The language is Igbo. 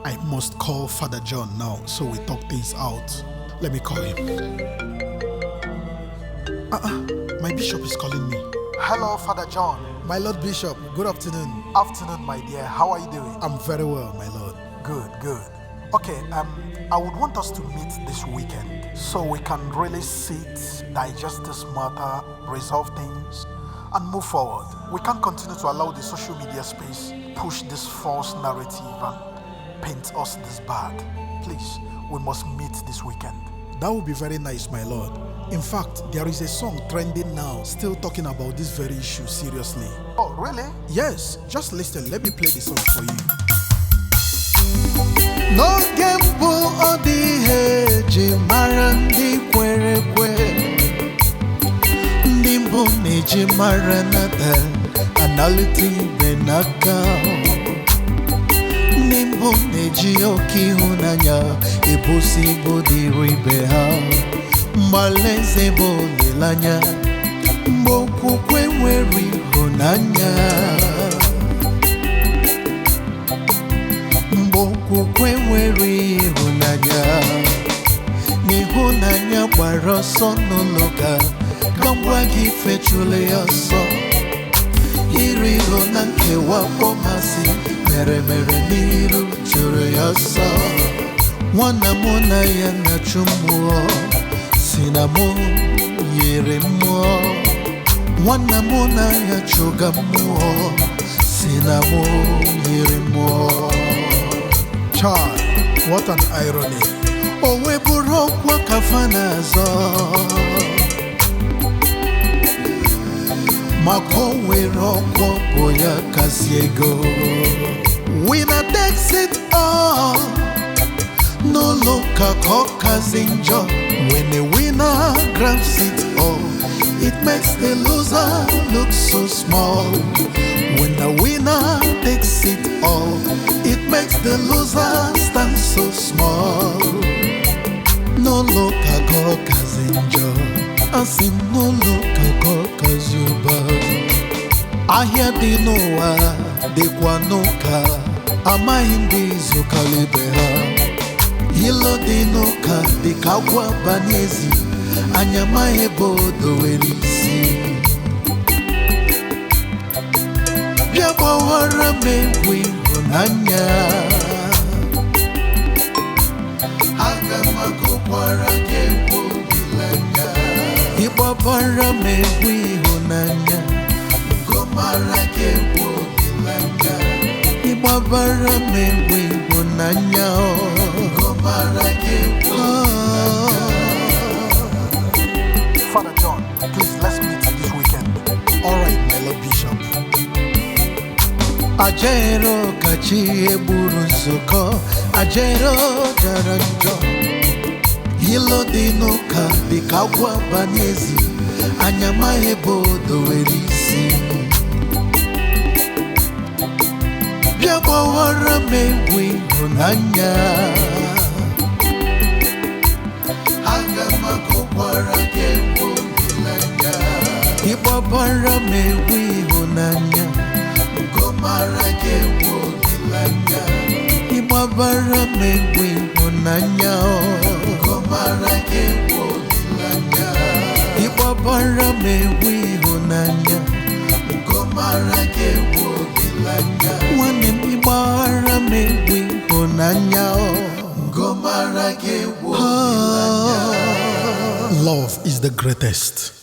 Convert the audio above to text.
I must call Father John now so we talk things out. Let me call him. My bishop is calling me. Hello, Father John. My Lord Bishop, good afternoon. Afternoon, my dear. How are you doing? I'm very well, my Lord. Good, good. Okay, I would want us to meet this weekend so we can really sit, digest this matter, resolve things, and move forward. We can't continue to allow the social media space push this false narrative and paint us this bad. Please, we must meet this weekend. That would be very nice, my Lord. In fact, there is a song trending now, still talking about this very issue seriously. Oh, really? Yes, just listen. Let me play the song for you. No gamble or the hedge, Marandi Quereque. Nimbo Neji Maranata, Anality Benaka. Nimbo Neji Okihunanya, Ibusi Bodi Ribeha. Maleze Bolilanya, Mboku Kweweri Hunanya. Kweweri hunanya ni hunanya baroso nologa kambwa gifechule yoso iri hona kewa pomasi mere niru chure yoso wana mona ya nachumuo sinamo yirimo wana mona ya chugamuo sinamo yirimo. Child, what an irony. Owe burokwa kafanazo Makowe rokwa boya kasiego Winner takes it all No loka koka zinjo When a winner grabs it all It makes the loser look so small When the winner takes it all It makes the loser stand so small No look a cock as enjoy I see no look a cock as you bug I hear the Noah, the Quanoka Ama hindi zukalibeha Hilo the Noka, the Kagwa Banezi Anyama ebodo welisi Yabawara mewi hunanya Agama kukwara kewo bilanya Yabawara mewi hunanya Gomara kewo bilanya Yabawara mewi hunanya Gomara kewo bilanya. Father John, please let's meet this weekend. Alright, my Lord Bishop. Ajero kachi eburu nzoko Ajero jaranjo Hilo dinoka dikagwa banyezi Anyama ebodo welisi Biaba wara mewi hunanya Agama kukwara kewo bilanya Ibabara mewi hunanya Gomara kewo bilanya Ibabara mewi hunanya Gomara kewo bilanya Ibabara mewi hunanya Gomara kewo bilanya Wane ibara mewi hunanya Gomara kewo bilanya. Love is the greatest.